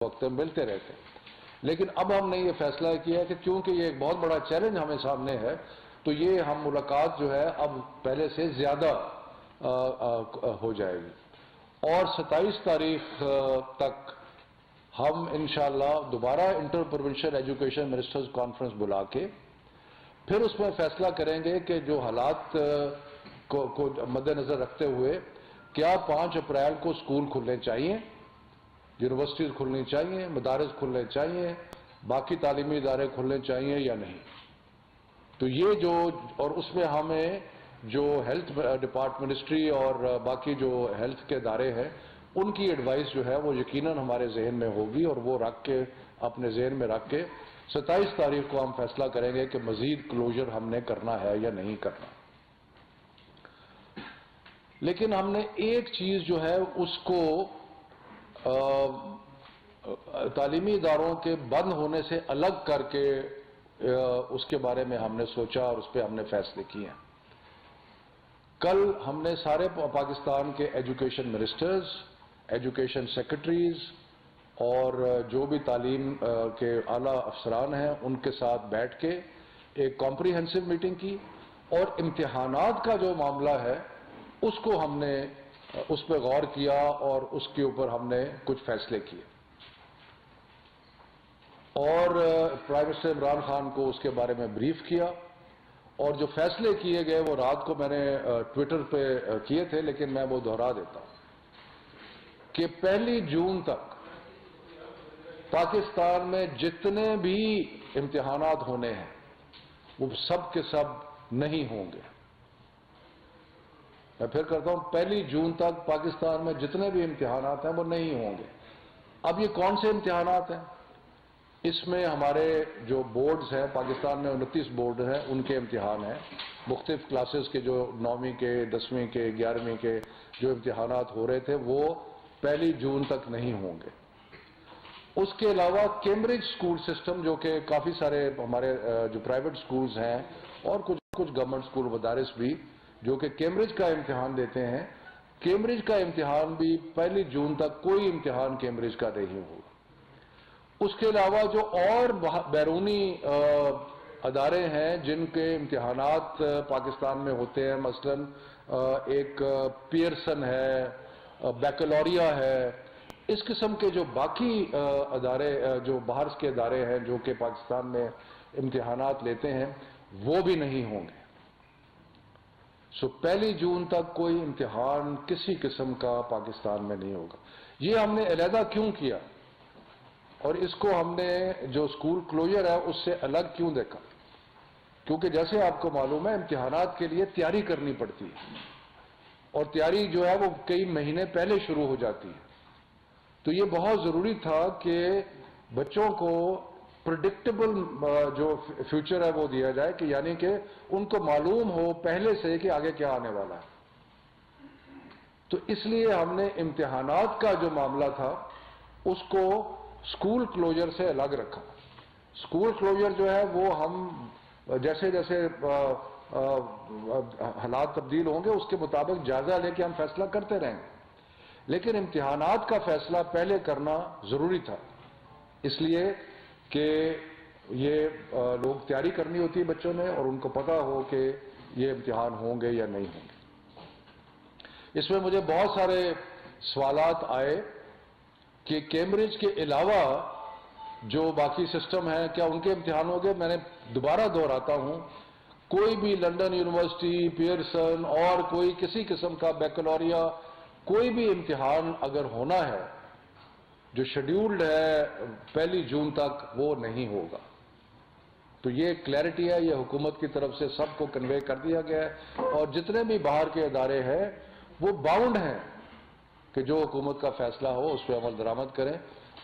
وقت ملتے رہتے ہیں. لیکن اب ہم نے یہ فیصلہ کیا کہ چونکہ یہ ایک بہت بڑا چیلنج ہمیں سامنے ہے تو یہ ہم ملاقات جو ہے اب پہلے سے زیادہ ہو جائے گی. اور 27 تاریخ تک ہم انشاءاللہ دوبارہ inter provincial education ministers conference بلا کے پھر اس میں فیصلہ کریں گے کہ جو حالات کو مد نظر رکھتے ہوئے کیا 5 اپریل کو اسکول کھلنے چاہیے، یونیورسٹیز کھلنی چاہیے، مدارس کھلنے چاہیے، باقی تعلیمی ادارے کھلنے چاہیے یا نہیں. تو یہ اور اس میں ہمیں جو ہیلتھ ڈپارٹ منسٹری اور باقی جو ہیلتھ کے ادارے ہیں ان کی ایڈوائس جو ہے وہ یقیناً ہمارے ذہن میں ہوگی اور وہ رکھ کے اپنے ذہن میں رکھ کے 27 تاریخ کو ہم فیصلہ کریں گے کہ مزید کلوجر ہم نے کرنا ہے یا نہیں کرنا. لیکن ہم نے ایک چیز جو ہے اس کو تعلیمی اداروں کے بند ہونے سے الگ کر کے اس کے بارے میں ہم نے سوچا اور اس پہ ہم نے فیصلے کیے ہیں. کل ہم نے سارے پاکستان کے ایجوکیشن منسٹرز، ایجوکیشن سیکرٹریز اور جو بھی تعلیم کے اعلیٰ افسران ہیں ان کے ساتھ بیٹھ کے ایک کمپریہنسو میٹنگ کی اور امتحانات کا جو معاملہ ہے اس کو ہم نے اس پہ غور کیا اور اس کے اوپر ہم نے کچھ فیصلے کیے. اور پرائم منسٹر عمران خان کو اس کے بارے میں بریف کیا اور جو فیصلے کیے گئے وہ رات کو میں نے ٹویٹر پہ کیے تھے لیکن میں وہ دہرا دیتا ہوں کہ 1 جون تک پاکستان میں جتنے بھی امتحانات ہونے ہیں وہ سب کے سب نہیں ہوں گے. میں پھر کرتا ہوں 1 جون تک پاکستان میں جتنے بھی امتحانات ہیں وہ نہیں ہوں گے. اب یہ کون سے امتحانات ہیں؟ اس میں ہمارے جو بورڈز ہیں پاکستان میں 29 بورڈ ہیں ان کے امتحان ہیں. مختلف کلاسز کے جو 9ویں کے 10ویں کے 11ویں کے جو امتحانات ہو رہے تھے وہ 1 جون تک نہیں ہوں گے. اس کے علاوہ کیمبرج اسکول سسٹم جو کہ کافی سارے ہمارے جو پرائیویٹ سکولز ہیں اور کچھ گورنمنٹ اسکول مدارس بھی جو کہ کیمبرج کا امتحان دیتے ہیں، کیمبرج کا امتحان بھی 1 جون تک کوئی امتحان کیمبرج کا نہیں ہوگا. اس کے علاوہ جو اور بیرونی ادارے ہیں جن کے امتحانات پاکستان میں ہوتے ہیں، مثلا ایک پیئرسن ہے، بیکلوریا ہے، اس قسم کے جو باقی ادارے جو باہر کے ادارے ہیں جو کہ پاکستان میں امتحانات لیتے ہیں وہ بھی نہیں ہوں گے. 1 جون تک کوئی امتحان کسی قسم کا پاکستان میں نہیں ہوگا. یہ ہم نے علیحدہ کیوں کیا اور اس کو ہم نے جو اسکول کلوجر ہے اس سے الگ کیوں دیکھا؟ کیونکہ جیسے آپ کو معلوم ہے امتحانات کے لیے تیاری کرنی پڑتی ہے اور تیاری جو ہے وہ کئی مہینے پہلے شروع ہو جاتی ہے. تو یہ بہت ضروری تھا کہ بچوں کو پریڈکٹیبل جو فیوچر ہے وہ دیا جائے کہ یعنی کہ ان کو معلوم ہو پہلے سے کہ آگے کیا آنے والا ہے. تو اس لیے ہم نے امتحانات کا جو معاملہ تھا اس کو اسکول کلوجر سے الگ رکھا. اسکول کلوجر جو ہے وہ ہم جیسے جیسے حالات تبدیل ہوں گے اس کے مطابق جائزہ لے کے ہم فیصلہ کرتے رہیں گے. لیکن امتحانات کا فیصلہ پہلے کرنا ضروری تھا اس لیے کہ یہ لوگ تیاری کرنی ہوتی ہے بچوں نے اور ان کو پتہ ہو کہ یہ امتحان ہوں گے یا نہیں ہوں گے. اس میں مجھے بہت سارے سوالات آئے کہ کیمبرج کے علاوہ جو باقی سسٹم ہیں کیا ان کے امتحان ہوں گے. میں نے دوبارہ دہراتا ہوں کوئی بھی لنڈن یونیورسٹی، پیئرسن اور کوئی کسی قسم کا بیکلوریا کوئی بھی امتحان اگر ہونا ہے جو شیڈیولڈ ہے 1 جون تک وہ نہیں ہوگا. تو یہ کلیئرٹی ہے، یہ حکومت کی طرف سے سب کو کنوے کر دیا گیا ہے اور جتنے بھی باہر کے ادارے ہیں وہ باؤنڈ ہیں کہ جو حکومت کا فیصلہ ہو اس پہ عمل درآمد کریں.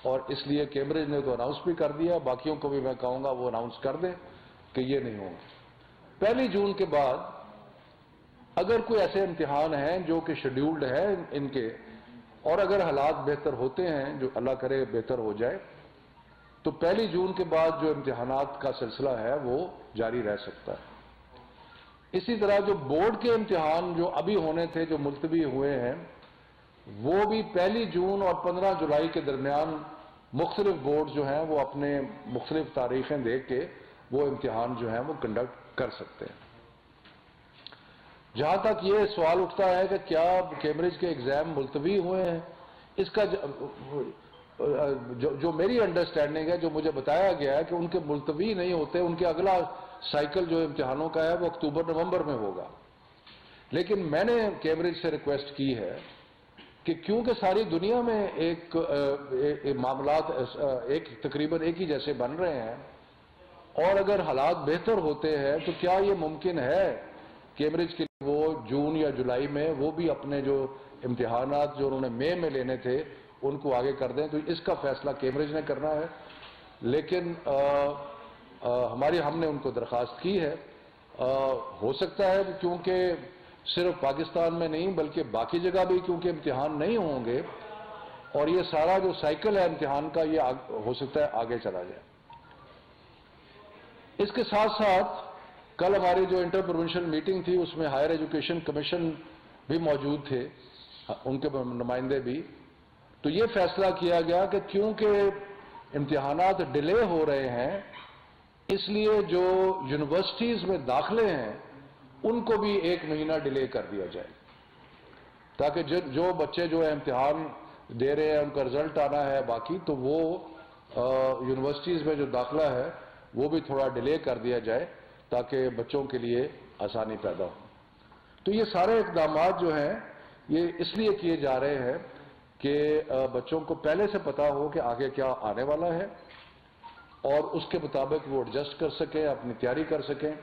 اور اس لیے کیمبرج نے تو اناؤنس بھی کر دیا، باقیوں کو بھی میں کہوں گا وہ اناؤنس کر دیں کہ یہ نہیں ہوں گے. 1 جون کے بعد اگر کوئی ایسے امتحان ہیں جو کہ شیڈیولڈ ہے ان کے اور اگر حالات بہتر ہوتے ہیں جو اللہ کرے بہتر ہو جائے تو 1 جون کے بعد جو امتحانات کا سلسلہ ہے وہ جاری رہ سکتا ہے. اسی طرح جو بورڈ کے امتحان جو ابھی ہونے تھے جو ملتوی ہوئے ہیں وہ بھی 1 جون اور 15 جولائی کے درمیان مختلف بورڈ جو ہیں وہ اپنے مختلف تاریخیں دیکھ کے وہ امتحان جو ہیں وہ کنڈکٹ کر سکتے ہیں۔ جہاں تک یہ سوال اٹھتا ہے کہ کیا کیمبرج کے ایگزام ملتوی ہوئے ہیں، اس کا جو میری انڈرسٹینڈنگ ہے، جو مجھے بتایا گیا ہے کہ ان کے ملتوی نہیں ہوتے، ان کے اگلا سائیکل جو امتحانوں کا ہے وہ اکتوبر نومبر میں ہوگا۔ لیکن میں نے کیمبرج سے ریکویسٹ کی ہے کہ کیونکہ ساری دنیا میں معاملات تقریباً ایک ہی جیسے بن رہے ہیں، اور اگر حالات بہتر ہوتے ہیں تو کیا یہ ممکن ہے کیمبرج کے لیے وہ جون یا جولائی میں وہ بھی اپنے جو امتحانات جو انہوں نے مئی میں لینے تھے ان کو آگے کر دیں؟ تو اس کا فیصلہ کیمبرج نے کرنا ہے، لیکن ہم نے ان کو درخواست کی ہے۔ ہو سکتا ہے کیونکہ صرف پاکستان میں نہیں بلکہ باقی جگہ بھی کیونکہ امتحان نہیں ہوں گے، اور یہ سارا جو سائیکل ہے امتحان کا یہ ہو سکتا ہے آگے چلا جائے۔ اس کے ساتھ ساتھ کل ہماری جو انٹر پروونشل میٹنگ تھی اس میں ہائر ایجوکیشن کمیشن بھی موجود تھے، ان کے نمائندے بھی، تو یہ فیصلہ کیا گیا کہ کیونکہ امتحانات ڈیلے ہو رہے ہیں اس لیے جو یونیورسٹیز میں داخلے ہیں ان کو بھی 1 مہینہ ڈیلے کر دیا جائے، تاکہ جو بچے جو امتحان دے رہے ہیں ان کا رزلٹ آنا ہے باقی، تو وہ یونیورسٹیز میں جو داخلہ ہے وہ بھی تھوڑا ڈیلے کر دیا جائے تاکہ بچوں کے لیے آسانی پیدا ہو۔ تو یہ سارے اقدامات جو ہیں یہ اس لیے کیے جا رہے ہیں کہ بچوں کو پہلے سے پتا ہو کہ آگے کیا آنے والا ہے اور اس کے مطابق وہ ایڈجسٹ کر سکیں، اپنی تیاری کر سکیں،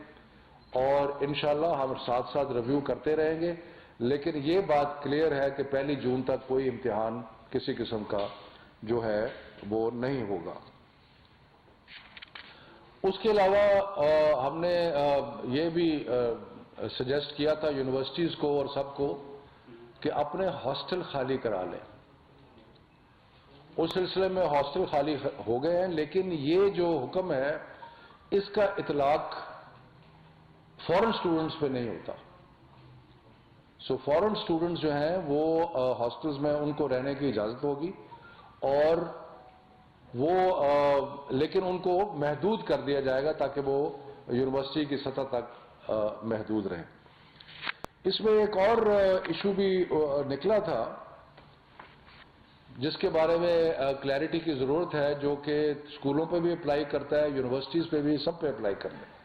اور انشاءاللہ ہم ساتھ ساتھ ریویو کرتے رہیں گے۔ لیکن یہ بات کلیئر ہے کہ 1 جون تک کوئی امتحان کسی قسم کا جو ہے وہ نہیں ہوگا۔ اس کے علاوہ ہم نے یہ بھی سجیسٹ کیا تھا یونیورسٹیز کو اور سب کو کہ اپنے ہاسٹل خالی کرا لیں۔ اس سلسلے میں ہاسٹل خالی ہو گئے ہیں، لیکن یہ جو حکم ہے اس کا اطلاق فورن سٹوڈنٹس پہ نہیں ہوتا۔ فورن سٹوڈنٹس جو ہیں وہ ہاسٹلز میں ان کو رہنے کی اجازت ہوگی، اور وہ لیکن ان کو محدود کر دیا جائے گا تاکہ وہ یونیورسٹی کی سطح تک محدود رہیں۔ اس میں ایک اور ایشو بھی نکلا تھا جس کے بارے میں کلیئرٹی کی ضرورت ہے، جو کہ اسکولوں پہ بھی اپلائی کرتا ہے، یونیورسٹیز پہ بھی، سب پہ اپلائی کرنا ہے۔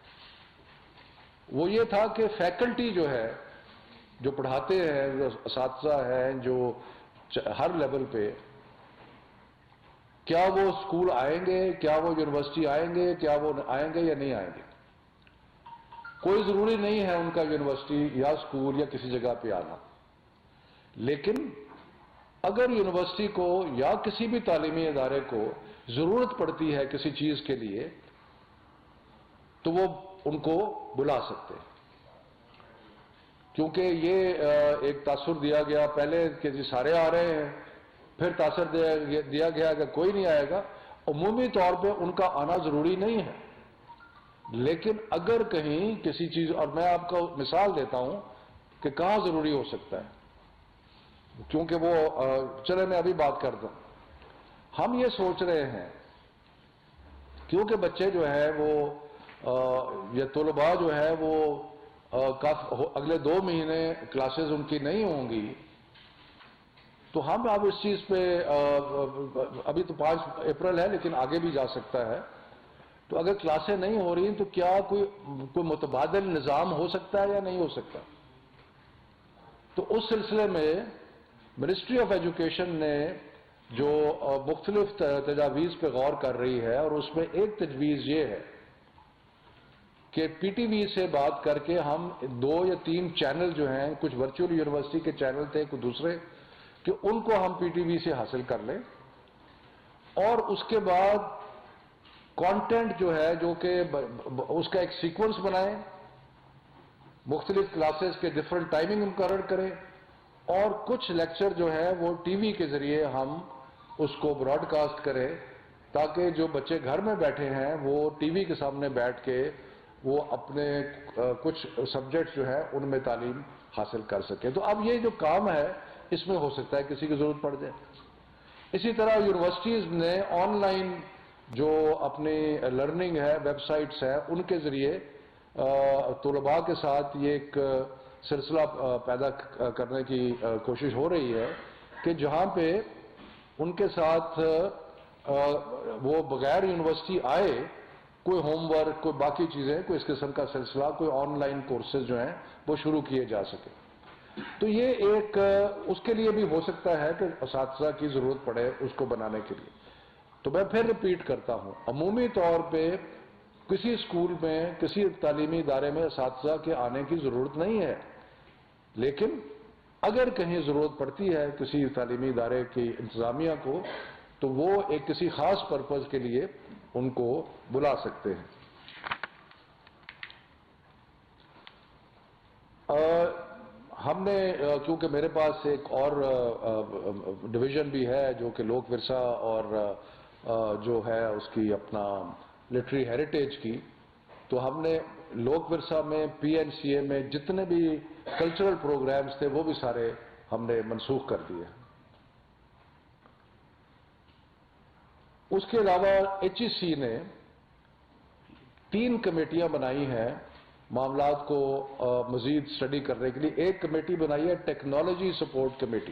وہ یہ تھا کہ فیکلٹی جو ہے جو پڑھاتے ہیں، جو اساتذہ ہیں جو ہر لیول پہ، کیا وہ اسکول آئیں گے، کیا وہ یونیورسٹی آئیں گے، کیا وہ آئیں گے یا نہیں آئیں گے۔ کوئی ضروری نہیں ہے ان کا یونیورسٹی یا اسکول یا کسی جگہ پہ آنا، لیکن اگر یونیورسٹی کو یا کسی بھی تعلیمی ادارے کو ضرورت پڑتی ہے کسی چیز کے لیے تو وہ ان کو بلا سکتے ہیں، کیونکہ یہ ایک تاثر دیا گیا پہلے کہ جی سارے آ رہے ہیں، پھر تاثر دیا گیا کہ کوئی نہیں آئے گا۔ عمومی طور پہ ان کا آنا ضروری نہیں ہے، لیکن اگر کہیں کسی چیز، اور میں آپ کو مثال دیتا ہوں کہ کہاں ضروری ہو سکتا ہے، کیونکہ وہ چلے میں ابھی بات کرتا ہوں۔ ہم یہ سوچ رہے ہیں کیونکہ بچے جو ہے وہ یا طلباء جو ہے وہ اگلے 2 مہینے کلاسز ان کی نہیں ہوں گی، تو ہم اب اس چیز پہ ابھی تو 5 اپریل ہے لیکن آگے بھی جا سکتا ہے، تو اگر کلاسیں نہیں ہو رہی تو کیا کوئی متبادل نظام ہو سکتا ہے یا نہیں ہو سکتا؟ تو اس سلسلے میں منسٹری آف ایجوکیشن نے جو مختلف تجاویز پہ غور کر رہی ہے، اور اس میں ایک تجویز یہ ہے کہ پی ٹی وی سے بات کر کے ہم 2 یا 3 چینل جو ہیں، کچھ ورچوئل یونیورسٹی کے چینل تھے کچھ دوسرے، کہ ان کو ہم پی ٹی وی سے حاصل کر لیں، اور اس کے بعد کانٹینٹ جو ہے جو کہ اس کا ایک سیکوینس بنائیں، مختلف کلاسز کے ڈفرنٹ ٹائمنگ مقرر کریں، اور کچھ لیکچر جو ہے وہ ٹی وی کے ذریعے ہم اس کو براڈ کاسٹ کریں، تاکہ جو بچے گھر میں بیٹھے ہیں وہ ٹی وی کے سامنے بیٹھ کے وہ اپنے کچھ سبجیکٹس جو ہیں ان میں تعلیم حاصل کر سکیں۔ تو اب یہ جو کام ہے اس میں ہو سکتا ہے کسی کی ضرورت پڑ جائے۔ اسی طرح یونیورسٹیز نے آن لائن جو اپنی لرننگ ہے، ویب سائٹس ہیں، ان کے ذریعے طلباء کے ساتھ یہ ایک سلسلہ پیدا کرنے کی کوشش ہو رہی ہے کہ جہاں پہ ان کے ساتھ وہ بغیر یونیورسٹی آئے کوئی ہوم ورک، کوئی باقی چیزیں، کوئی اس قسم کا سلسلہ، کوئی آن لائن کورسز جو ہیں وہ شروع کیے جا سکے. تو یہ ایک اس کے لیے بھی ہو سکتا ہے کہ اساتذہ کی ضرورت پڑے اس کو بنانے کے لیے. تو میں پھر ریپیٹ کرتا ہوں، عمومی طور پہ کسی اسکول میں، کسی تعلیمی ادارے میں اساتذہ کے آنے کی ضرورت نہیں ہے، لیکن اگر کہیں ضرورت پڑتی ہے کسی تعلیمی ادارے کی انتظامیہ کو تو وہ ایک کسی خاص پرپز کے لیے ان کو بلا سکتے ہیں. ہم نے کیونکہ میرے پاس ایک اور ڈویژن بھی ہے جو کہ لوک ورثہ اور جو ہے اس کی اپنا لٹری ہیریٹیج کی، تو ہم نے لوک ورثہ میں پی این سی اے میں جتنے بھی کلچرل پروگرامز تھے وہ بھی سارے ہم نے منسوخ کر دیے. اس کے علاوہ ایچ ای سی نے 3 کمیٹیاں بنائی ہیں معاملات کو مزید اسٹڈی کرنے کے لیے. ایک کمیٹی بنائی ہے ٹیکنالوجی سپورٹ کمیٹی،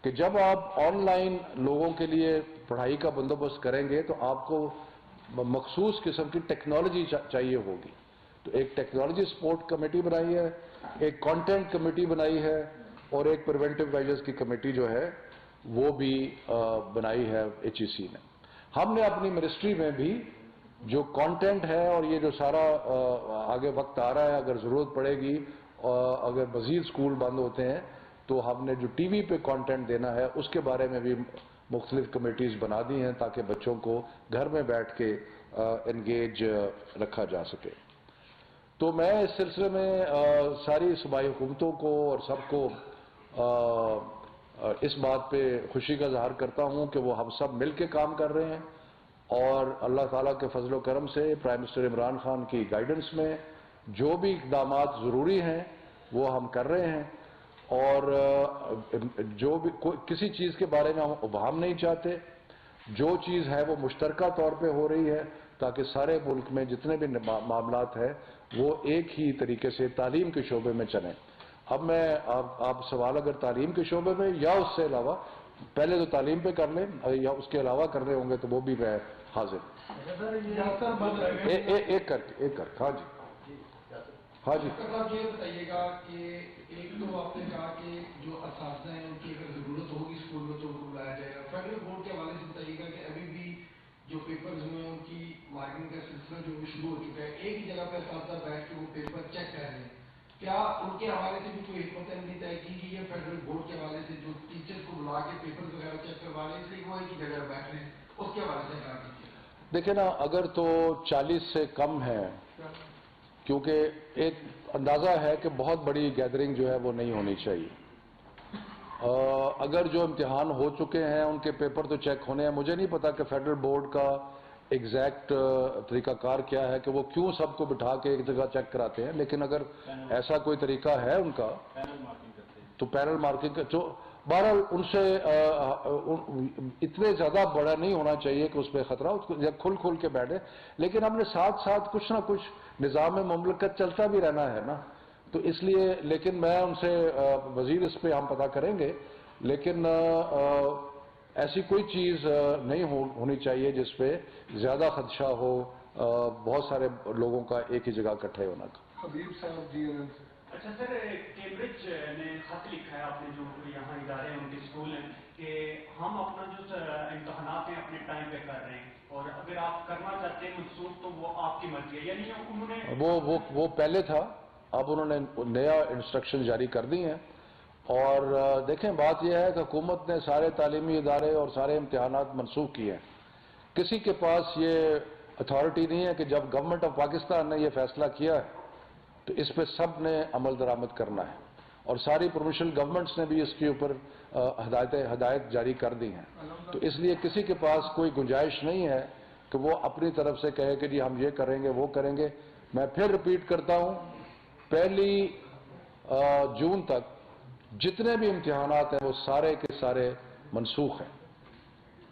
کہ جب آپ آن لائن لوگوں کے لیے پڑھائی کا بندوبست کریں گے تو آپ کو مخصوص قسم کی ٹیکنالوجی چاہیے ہوگی. تو ایک ٹیکنالوجی سپورٹ کمیٹی بنائی ہے، ایک کانٹینٹ کمیٹی بنائی ہے، اور ایک پریونٹیو میجرز کی کمیٹی جو ہے وہ بھی بنائی ہے ایچ ای سی نے. ہم نے اپنی منسٹری میں بھی جو کانٹینٹ ہے اور یہ جو سارا آگے وقت آ رہا ہے، اگر ضرورت پڑے گی اگر مزید اسکول بند ہوتے ہیں تو ہم نے جو ٹی وی پہ کانٹینٹ دینا ہے اس کے بارے میں بھی مختلف کمیٹیز بنا دی ہیں تاکہ بچوں کو گھر میں بیٹھ کے انگیج رکھا جا سکے. تو میں اس سلسلے میں ساری صوبائی حکومتوں کو اور سب کو اس بات پہ خوشی کا اظہار کرتا ہوں کہ وہ ہم سب مل کے کام کر رہے ہیں، اور اللہ تعالیٰ کے فضل و کرم سے پرائم منسٹر عمران خان کی گائیڈنس میں جو بھی اقدامات ضروری ہیں وہ ہم کر رہے ہیں. اور جو بھی کسی چیز کے بارے میں ہم ابہام نہیں چاہتے، جو چیز ہے وہ مشترکہ طور پہ ہو رہی ہے تاکہ سارے ملک میں جتنے بھی معاملات ہیں وہ ایک ہی طریقے سے تعلیم کے شعبے میں چلیں. اب میں آپ سوال اگر تعلیم کے شعبے میں یا اس سے علاوہ، پہلے تو تعلیم پہ کر لیں یا اس کے علاوہ کرنے ہوں گے تو وہ بھی میں حاضر. ایک کر ہاں جی ہاں جی. صاحب یہ بتائیے گا کہ ایک تو آپ نے کہا کہ جو اساتذہ ہیں ان کی اگر ضرورت ہوگی اسکول میں تو ان کو بلایا جائے گا. فیڈرل بورڈ کے حوالے سے بتائیے گا کہ ابھی بھی جو پیپرز ہوئے ہیں ان کی مارکنگ کا سلسلہ جو بھی شروع ہو چکا ہے، ایک ہی جگہ پہ اساتذہ بیٹھ کے وہ پیپر چیک کر رہے ہیں. کیا ان کے حوالے سے بھی کوئی حکمت عملی طے کی گئی ہے فیڈرل بورڈ کے حوالے سے جو ٹیچر کو بلا کے پیپر وغیرہ چیک کروا رہے ہیں، اس لیے وہ ایک ہی جگہ بیٹھ رہے ہیں، اس کے حوالے سے کیا کیجیے گا؟ دیکھیں نا، اگر تو 40 سے کم ہے، کیونکہ ایک اندازہ ہے کہ بہت بڑی گیدرنگ جو ہے وہ نہیں ہونی چاہیے. اگر جو امتحان ہو چکے ہیں ان کے پیپر تو چیک ہونے ہیں. مجھے نہیں پتا کہ فیڈرل بورڈ کا ایگزیکٹ طریقہ کار کیا ہے کہ وہ کیوں سب کو بٹھا کے ایک جگہ چیک کراتے ہیں، لیکن اگر ایسا کوئی طریقہ ہے ان کا تو پینل مارکنگ جو بہرحال ان سے اتنے زیادہ بڑا نہیں ہونا چاہیے کہ اس پہ خطرہ، اس کو کھل کے بیٹھے. لیکن ہم نے ساتھ ساتھ کچھ نہ کچھ نظام مملکت چلتا بھی رہنا ہے نا، تو اس لیے لیکن میں ان سے مزید اس پہ ہم پتہ کریں گے، لیکن ایسی کوئی چیز نہیں ہونی چاہیے جس پہ زیادہ خدشہ ہو بہت سارے لوگوں کا ایک ہی جگہ اکٹھے ہونا کا. حبیب صاحب جی. اچھا سر، کیمبرج نے خط لکھا ہے آپ نے جو یہاں ادارے ہیں ان کے اسکول ہیں کہ ہم اپنا جو امتحانات ہیں اپنے ٹائم پہ کر رہے ہیں، اور اگر آپ کرنا چاہتے ہیں منسوخ تو وہ آپ کی مرضی ہے. یعنی انہوں نے وہ پہلے تھا، اب انہوں نے نیا انسٹرکشن جاری کر دی ہیں. اور دیکھیں بات یہ ہے کہ حکومت نے سارے تعلیمی ادارے اور سارے امتحانات منسوخ کیے ہیں. کسی کے پاس یہ اتھارٹی نہیں ہے کہ جب گورنمنٹ آف پاکستان نے یہ فیصلہ کیا ہے تو اس پہ سب نے عمل درآمد کرنا ہے، اور ساری پروونشل گورنمنٹس نے بھی اس کے اوپر ہدایت جاری کر دی ہیں. تو اس لیے کسی کے پاس کوئی گنجائش نہیں ہے کہ وہ اپنی طرف سے کہے کہ جی ہم یہ کریں گے وہ کریں گے. میں پھر ریپیٹ کرتا ہوں، 1 جون تک جتنے بھی امتحانات ہیں وہ سارے کے سارے منسوخ ہیں.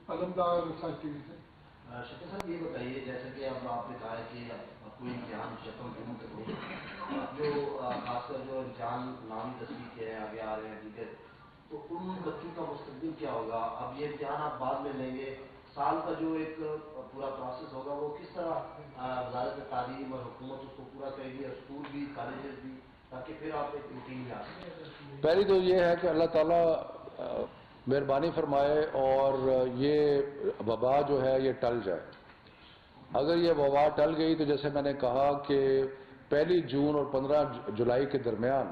علمدار سائٹ ٹی وی سے۔ شکر صاحب یہ بتائیے، جیسا کہ اب آپ نے کہا ہے کہ کوئی امتحان شکل جون تک ہوگا، جو خاص کر جو امتحان نامی 10ویں کے ہیں آگے آ رہے ہیں ٹھیک ہے، تو ان بچوں کا مستقبل کیا ہوگا؟ اب یہ امتحان آپ بعد میں لیں گے، سال کا جو ایک پورا پروسیس ہوگا وہ کس طرح وزارت تعلیم اور حکومت اس کو پورا کرے گی، اور اسکول بھی کالجز بھی، تاکہ پھر آپ ایک روٹین میں آ سکیں؟ پہلی تو یہ ہے کہ اللہ تعالیٰ مہربانی فرمائے اور یہ وبا جو ہے یہ ٹل جائے۔ اگر یہ وبا ٹل گئی تو جیسے میں نے کہا کہ 1 جون اور 15 جولائی کے درمیان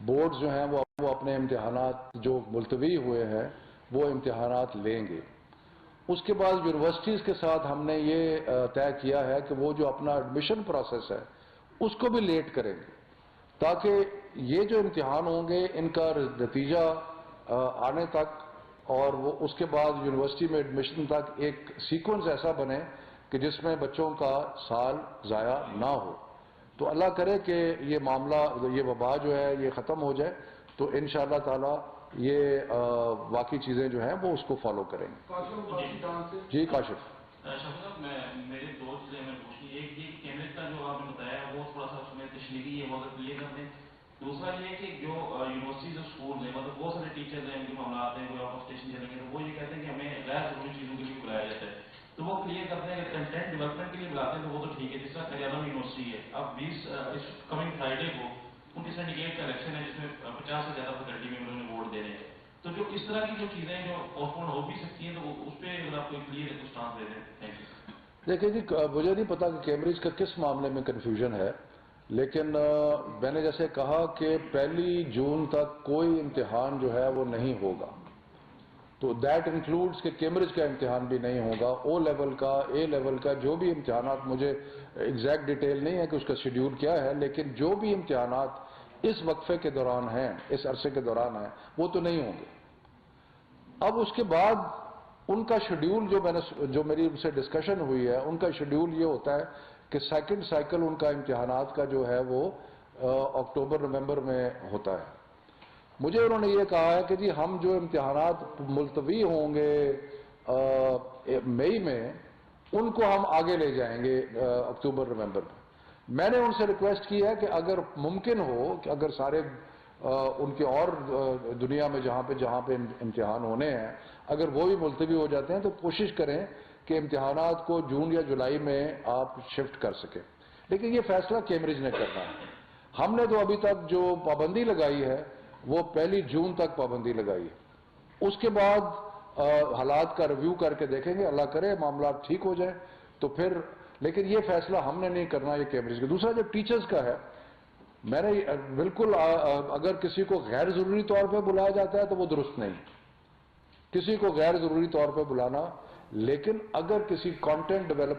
بورڈز جو ہیں وہ اپنے امتحانات جو ملتوی ہوئے ہیں وہ امتحانات لیں گے۔ اس کے بعد یونیورسٹیز کے ساتھ ہم نے یہ طے کیا ہے کہ وہ جو اپنا ایڈمیشن پروسیس ہے اس کو بھی لیٹ کریں گے، تاکہ یہ جو امتحان ہوں گے ان کا نتیجہ آنے تک اور وہ اس کے بعد یونیورسٹی میں ایڈمیشن تک ایک سیکوینس ایسا بنے کہ جس میں بچوں کا سال ضائع نہ ہو۔ تو اللہ کرے کہ یہ معاملہ، یہ وبا جو ہے یہ ختم ہو جائے تو انشاءاللہ تعالی یہ باقی چیزیں جو ہیں وہ اس کو فالو کریں گے۔ جی کاشف صاحب، میرے 2 چیزیں میں پوچھنی، ایک یہ کیمرے کا جو آپ نے بتایا وہ تھوڑا سا اس میں تشریحی ہے وہ اگر کلیئر کر دیں۔ دوسرا یہ کہ جو یونیورسٹیز اور اسکول ہیں، مطلب بہت سارے ٹیچرز ہیں ان کے معاملات ہیں، کوئی آؤٹ آف اسٹیشن چلیں گے تو وہ یہ کہتے ہیں کہ ہمیں غیر ضروری چیزوں کے لیے بلایا جاتا ہے، تو وہ کلیئر کرتے ہیں کہ کنٹینٹ ڈیولپمنٹ کے لیے بلاتے ہیں تو وہ تو ٹھیک ہے، جس طرح قیادم یونیورسٹی ہے، اب اس کمنگ فرائیڈے کو ان کی سینڈیکیٹ کا الیکشن ہے جس میں 50 سے زیادہ فیکلٹی میں انہوں نے ووٹ دینے ہیں، تو جو اس طرح کی جو چیزیں جو پوسٹ ہو بھی سکتی ہیں تو اس پہ اگر آپ کو کلیئر اسٹانس دے دیں۔ Thank you. دیکھیں جی، مجھے نہیں پتا کہ کیمبرج کا کس معاملے میں کنفیوژن ہے، لیکن میں نے جیسے کہا کہ 1 جون تک کوئی امتحان جو ہے وہ نہیں ہوگا، تو دیٹ انکلوڈز کہ کیمبرج کا امتحان بھی نہیں ہوگا، او لیول کا، اے لیول کا، جو بھی امتحانات، مجھے ایگزیکٹ ڈیٹیل نہیں ہے کہ اس کا شیڈیول کیا ہے، لیکن جو بھی امتحانات اس وقفے کے دوران ہیں، اس عرصے کے دوران ہیں، وہ تو نہیں ہوں گے۔ اب اس کے بعد ان کا شیڈیول جو میری ان سے ڈسکشن ہوئی ہے، ان کا شیڈیول یہ ہوتا ہے کہ سیکنڈ سائیکل ان کا امتحانات کا جو ہے وہ اکتوبر نومبر میں ہوتا ہے۔ مجھے انہوں نے یہ کہا ہے کہ جی ہم جو امتحانات ملتوی ہوں گے مئی میں ان کو ہم آگے لے جائیں گے اکتوبر نومبر میں۔ میں نے ان سے ریکویسٹ کی ہے کہ اگر ممکن ہو کہ اگر سارے ان کے اور دنیا میں جہاں پہ امتحان ہونے ہیں اگر وہ بھی ملتوی ہو جاتے ہیں تو کوشش کریں کہ امتحانات کو جون یا جولائی میں آپ شفٹ کر سکیں، لیکن یہ فیصلہ کیمبرج نے کرنا ہے۔ ہم نے تو ابھی تک جو پابندی لگائی ہے وہ 1 جون تک پابندی لگائی ہے، اس کے بعد حالات کا ریویو کر کے دیکھیں گے، اللہ کرے معاملات ٹھیک ہو جائیں تو پھر، لیکن یہ فیصلہ ہم نے نہیں کرنا، یہ کیمبرج کا۔ دوسرا جو ٹیچرز کا ہے، میں نے بالکل اگر کسی کو غیر ضروری طور پہ بلایا جاتا ہے تو وہ درست نہیں، کسی کو غیر ضروری طور پہ بلانا، لیکن اگر کسی کانٹینٹ ڈیولپ